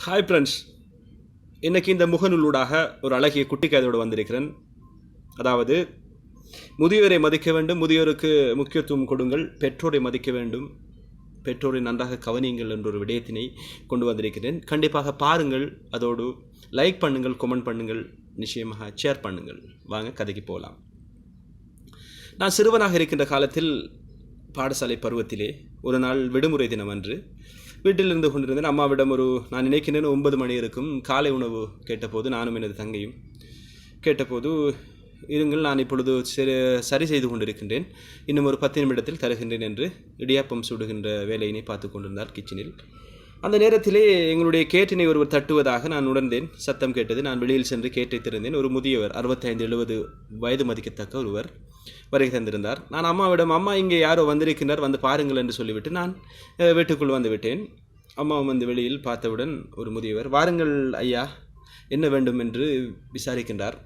Hi friends, இன்றைக்கி இந்த முகநூலூடாக ஒரு அழகிய குட்டி கதையோடு வந்திருக்கிறேன். அதாவது, முதியோரை மதிக்க வேண்டும், முதியோருக்கு முக்கியத்துவம் கொடுங்கள், பெற்றோரை மதிக்க வேண்டும், பெற்றோரை நன்றாக கவனியுங்கள் என்ற ஒரு விடயத்தினை கொண்டு வந்திருக்கிறேன். கண்டிப்பாக பாருங்கள், அதோடு லைக் பண்ணுங்கள், கமெண்ட் பண்ணுங்கள், நிச்சயமாக ஷேர் பண்ணுங்கள். வாங்க கதைக்கு போகலாம். நான் சிறுவனாக இருக்கின்ற காலத்தில் பாடசாலை பருவத்திலே ஒரு நாள் விடுமுறை தினம் அன்று வீட்டில் இருந்து கொண்டிருந்தேன். அம்மாவிடம் நான் நினைக்கின்றேன் 9 மணி இருக்கும். காலை உணவு கேட்டபோது நானும் எனது தங்கையும் கேட்டபோது, இருங்கள், நான் இப்பொழுது சரி செய்து கொண்டிருக்கின்றேன், இன்னும் ஒரு 10 நிமிடத்தில் தருகின்றேன் என்று இடியாப்பம் சுடுகின்ற வேலையினை பார்த்து கொண்டிருந்தார் கிச்சனில். அந்த நேரத்திலே எங்களுடைய கேட்டினை ஒருவர் தட்டுவதாக நான் உணர்ந்தேன். சத்தம் கேட்டது. நான் வெளியில் சென்று கேட்டை திறந்தேன். ஒரு முதியவர், 65-70 வயது மதிக்கத்தக்க ஒருவர் வருகை தந்திருந்தார். நான் அம்மாவிடம், அம்மா இங்கே யாரோ வந்திருக்கின்றார், வந்து பாருங்கள் என்று சொல்லிவிட்டு நான் வீட்டுக்குள் வந்து விட்டேன். அம்மாவும் வந்து வெளியில் பார்த்தவுடன் ஒரு முதியவர், வாருங்கள் ஐயா, என்ன வேண்டும் என்று விசாரிக்கின்றார்.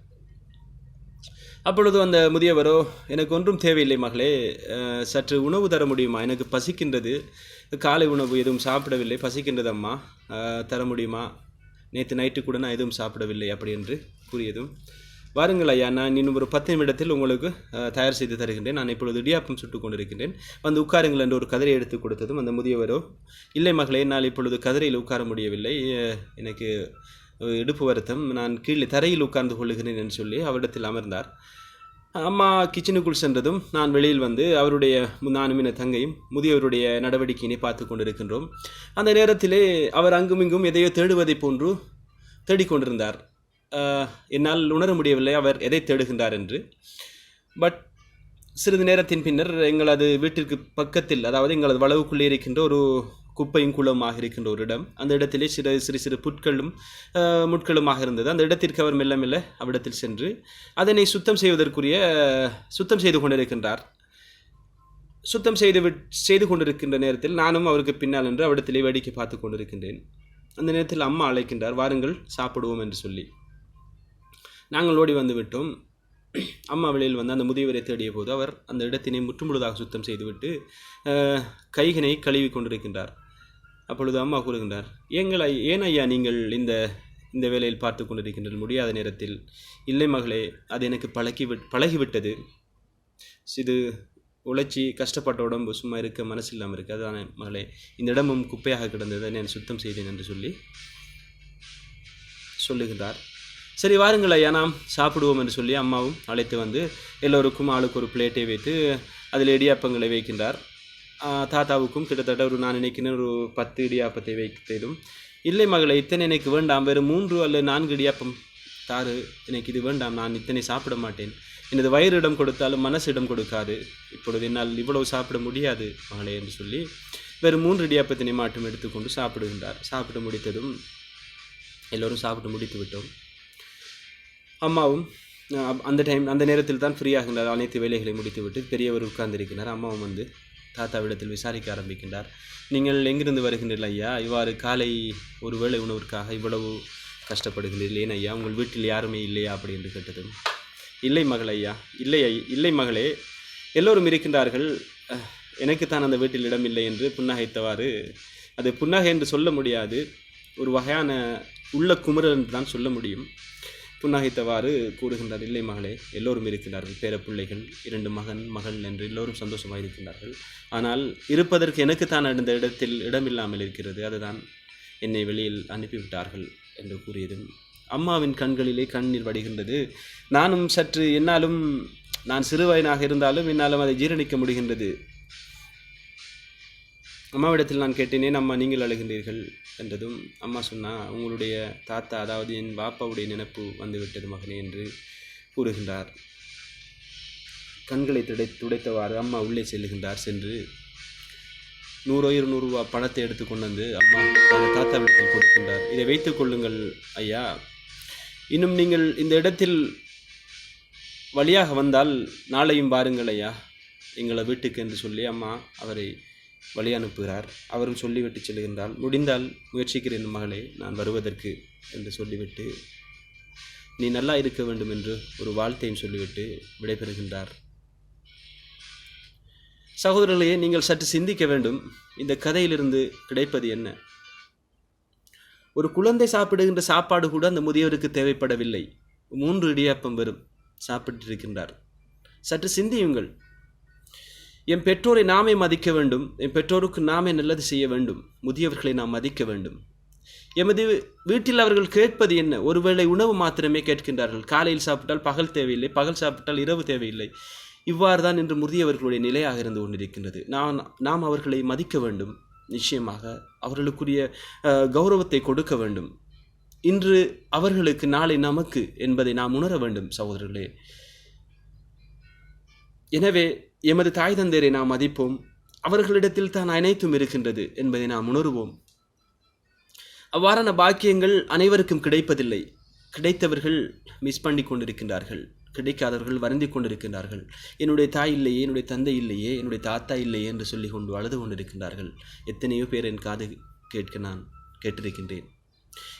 அப்பொழுது அந்த முதியவரோ, எனக்கு ஒன்றும் தேவையில்லை மகளே, சற்று உணவு தர முடியுமா, எனக்கு பசிக்கின்றது, காலை உணவு எதுவும் சாப்பிடவில்லை, பசிக்கின்றது அம்மா, தர முடியுமா, நேற்று நைட்டு கூட நான் எதுவும் சாப்பிடவில்லை அப்படி என்று கூறியதும், வாருங்கள் ஐயா, நான் இன்னும் ஒரு 10 நிமிடத்தில் உங்களுக்கு தயார் செய்து தருகின்றேன், நான் இப்பொழுது இடியாப்பம் சுட்டு கொண்டிருக்கின்றேன், வந்து உட்காருங்கள் என்று ஒரு கதிரை எடுத்து கொடுத்ததும் அந்த முதியவரோ, இல்லை மகளே, நான் இப்பொழுது கதிரையில் உட்கார முடியவில்லை, எனக்கு இடுப்பு வருத்தம், நான் கீழே தரையில் உட்கார்ந்து கொள்ளுகிறேன் என்று சொல்லி அவரிடத்தில் அமர்ந்தார். அம்மா கிச்சனுக்குள் சென்றதும் நான் வெளியில் வந்து அவருடைய நானும் என தங்கையும் முதியவருடைய நடவடிக்கையினை பார்த்து கொண்டிருக்கின்றோம். அந்த நேரத்திலே அவர் அங்குமிங்கும் எதையோ தேடுவதை போன்று தேடிக்கொண்டிருந்தார். என்னால் உணர முடியவில்லை அவர் எதை தேடுகின்றார் என்று. பட் சிறிது நேரத்தின் பின்னர் எங்களது வீட்டிற்கு பக்கத்தில், அதாவது எங்களது வளவுக்குள்ளே இருக்கின்ற ஒரு குப்பையும் குளமாக இருக்கின்ற ஒரு இடம், அந்த இடத்திலே சிறு புட்களும் முட்களுமாக இருந்தது. அந்த இடத்திற்கு அவர் மெல்ல மெல்ல அவ்விடத்தில் சென்று அதனை சுத்தம் செய்து கொண்டிருக்கின்றார். சுத்தம் செய்து கொண்டிருக்கின்ற நேரத்தில் நானும் அவருக்கு பின்னால் என்று அவ்விடத்திலே வேடிக்கை பார்த்து கொண்டிருக்கின்றேன். அந்த நேரத்தில் அம்மா அழைக்கின்றார், வாருங்கள் சாப்பிடுவோம் என்று சொல்லி. நாங்கள் ஓடி வந்து விட்டோம். அம்மா வெளியில் வந்து அந்த முதியவரை தேடிய போது அவர் அந்த இடத்தினை முற்றுமுழுதாக சுத்தம் செய்துவிட்டு கைகளை கழுவி கொண்டிருக்கின்றார். அப்பொழுது அம்மா கூறுகின்றார், ஏன் ஐயா நீங்கள் இந்த வேலையில் பார்த்து கொண்டிருக்கின்றீர்கள் முடியாத நேரத்தில்? இல்லை மகளே, அது எனக்கு பழகிவிட்டது. இது உழைச்சி கஷ்டப்பட்ட உடம்பு சும்மா இருக்க மனசு இல்லாமல் இருக்குது, அதுதான் மகளே, இந்த இடமும் குப்பையாக கிடந்ததை நான் சுத்தம் செய்தேன் என்று சொல்லுகின்றார். சரி வாருங்கள் ஐயா, நாம் சாப்பிடுவோம் என்று சொல்லி அம்மாவும் அழைத்து வந்து எல்லோருக்கும் ஆளுக்கு ஒரு பிளேட்டை வைத்து அதில் இடியாப்பங்களை வைக்கின்றார். தாத்தாவுக்கும் கிட்டத்தட்ட நான் நினைக்கிறேன் ஒரு 10 இடியாப்பத்தை வைத்ததும், இல்லை மகளை, இத்தனை எனக்கு வேண்டாம், வேறு 3 அல்லது 4 இடியாப்பம் தாரு, எனக்கு இது வேண்டாம், நான் இத்தனை சாப்பிட மாட்டேன், எனது வயிறு இடம் கொடுத்தாலும் மனசு இடம் கொடுக்காது, இப்பொழுது என்னால் இவ்வளவு சாப்பிட முடியாது மகளே என்று சொல்லி வேறு 3 இடியாப்பத்தினை மட்டும் எடுத்துக்கொண்டு சாப்பிடுகின்றார். சாப்பிட்டு முடித்ததும் எல்லோரும் சாப்பிட்டு முடித்து விட்டோம். அம்மாவும் அந்த நேரத்தில் தான் ஃப்ரீயாகின்றார். அனைத்து வேலைகளை முடித்துவிட்டு பெரியவர் உட்கார்ந்திருக்கிறார். அம்மாவும் வந்து தாத்தாவிடத்தில் விசாரிக்க ஆரம்பிக்கின்றார். நீங்கள் எங்கிருந்து வருகின்றீர்கள் ஐயா, இவ்வாறு காலை ஒரு வேளை உணவிற்காக இவ்வளவு கஷ்டப்படுகின்றீர்கள், ஏன் ஐயா, உங்கள் வீட்டில் யாருமே இல்லையா அப்படி என்று கேட்டதும், இல்லை மகள் ஐயா, இல்லை மகளே, எல்லோரும் இருக்கின்றார்கள், எனக்குத்தான் அந்த வீட்டில் இடமில்லை என்று புன்னகைத்தவாறு, அது புன்னகை என்று சொல்ல முடியாது, ஒரு வகையான உள்ள குமுறல் என்று தான் சொல்ல முடியும், புன்னகைத்தவாறு கூறுகின்றார். இல்லை மகளே, எல்லோரும் இருக்கிறார்கள், பேர பிள்ளைகள், 2 மகன் என்று எல்லோரும் சந்தோஷமாக இருக்கின்றார்கள், ஆனால் இருப்பதற்கு எனக்குத்தான் இந்த இடத்தில் இடமில்லாமல் இருக்கிறது, அதுதான் என்னை வெளியில் அனுப்பிவிட்டார்கள் என்று கூறியதும் அம்மாவின் கண்களிலே கண்ணீர் வடிகின்றது. நானும் சற்று நான் சிறுவயனாக இருந்தாலும் என்னாலும் அதை ஜீரணிக்க முடிகின்றது. அம்மாவிடத்தில் நான் கேட்டேனே, அம்மா நீங்கள் அழுகின்றீர்கள் என்றதும் அம்மா சொன்னா, உங்களுடைய தாத்தா, அதாவது என் பாப்பாவுடைய நினைப்பு வந்துவிட்டது மகனே என்று கூறுகின்றார். கண்களை துடைத்தவாறு அம்மா உள்ளே செல்லுகின்றார். சென்று 100-200 ரூபா பணத்தை எடுத்து கொண்டு வந்து அம்மா தாத்தாவிடத்தில் கொடுக்கின்றார். இதை வைத்துக் கொள்ளுங்கள் ஐயா, இன்னும் நீங்கள் இந்த இடத்தில் வழியாக வந்தால் நாளையும் பாருங்கள் ஐயா எங்களை வீட்டுக்கு என்று சொல்லி அம்மா அவரை வழி அனுப்புகிறார். அவரும் சொல்லிவிட்டு செல்கின்றால், முடிந்தால் முயற்சிக்கிறேன் மகளே நான் வருவதற்கு என்று சொல்லிவிட்டு, நீ நல்லா இருக்க வேண்டும் என்று ஒரு வாழ்த்தையும் சொல்லிவிட்டு விடைபெறுகின்றார். சகோதரர்களே, நீங்கள் சற்று சிந்திக்க வேண்டும், இந்த கதையிலிருந்து கிடைப்பது என்ன? ஒரு குழந்தை சாப்பிடுகின்ற சாப்பாடு கூட அந்த முதியவருக்கு தேவைப்படவில்லை. 3 இடியாப்பம் வெறும் சாப்பிட்டிருக்கின்றார். சற்று சிந்தியுங்கள். என் பெற்றோரை நாமே மதிக்க வேண்டும். என் பெற்றோருக்கு நாமே நல்லது செய்ய வேண்டும். முதியவர்களை நாம் மதிக்க வேண்டும். எமது வீட்டில் அவர்கள் கேட்பது என்ன? ஒருவேளை உணவு மாத்திரமே கேட்கின்றார்கள். காலையில் சாப்பிட்டால் பகல் தேவையில்லை, பகல் சாப்பிட்டால் இரவு தேவையில்லை. இவ்வாறு தான் இன்று முதியவர்களுடைய நிலையாக இருந்து கொண்டிருக்கின்றது. நாம் அவர்களை மதிக்க வேண்டும். நிச்சயமாக அவர்களுக்குரிய கௌரவத்தை கொடுக்க வேண்டும். இன்று அவர்களுக்கு நாளை நமக்கு என்பதை நாம் உணர வேண்டும் சகோதரர்களே. எனவே எமது தாய் தந்தையரை நாம் மதிப்போம். அவர்களிடத்தில் தான் அனைத்தும் இருக்கின்றது என்பதை நாம் உணர்வோம். அவ்வாறான பாக்கியங்கள் அனைவருக்கும் கிடைப்பதில்லை. கிடைத்தவர்கள் மிஸ் பண்ணி கொண்டிருக்கின்றார்கள். கிடைக்காதவர்கள் வருந்தி கொண்டிருக்கின்றார்கள். என்னுடைய தாய் இல்லையே, என்னுடைய தந்தை இல்லையே, என்னுடைய தாத்தா இல்லையே என்று சொல்லி கொண்டு அழுது கொண்டிருக்கின்றார்கள். எத்தனையோ பேர் என் காது கேட்க நான் கேட்டிருக்கின்றேன்.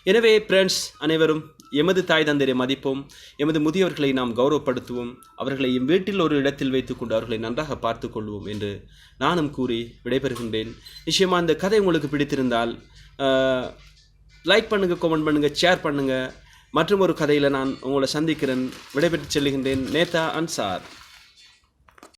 எனவே ஃப்ரெண்ட்ஸ், அனைவரும் எமது தாய் தந்தையரை மதிப்போம். எமது முதியவர்களை நாம் கௌரவப்படுத்துவோம். அவர்களை எம் வீட்டில் ஒரு இடத்தில் வைத்துக்கொண்டு அவர்களை நன்றாக பார்த்து கொள்வோம் என்று நானும் கூறி விடைபெறுகின்றேன். நிச்சயமாக இந்த கதை உங்களுக்கு பிடித்திருந்தால் லைக் பண்ணுங்கள், கமெண்ட் பண்ணுங்கள், ஷேர் பண்ணுங்கள். மற்றும் ஒரு கதையில் நான் உங்களை சந்திக்கிறேன். விடைபெற்று செல்கின்றேன். நேதா அன்சார்.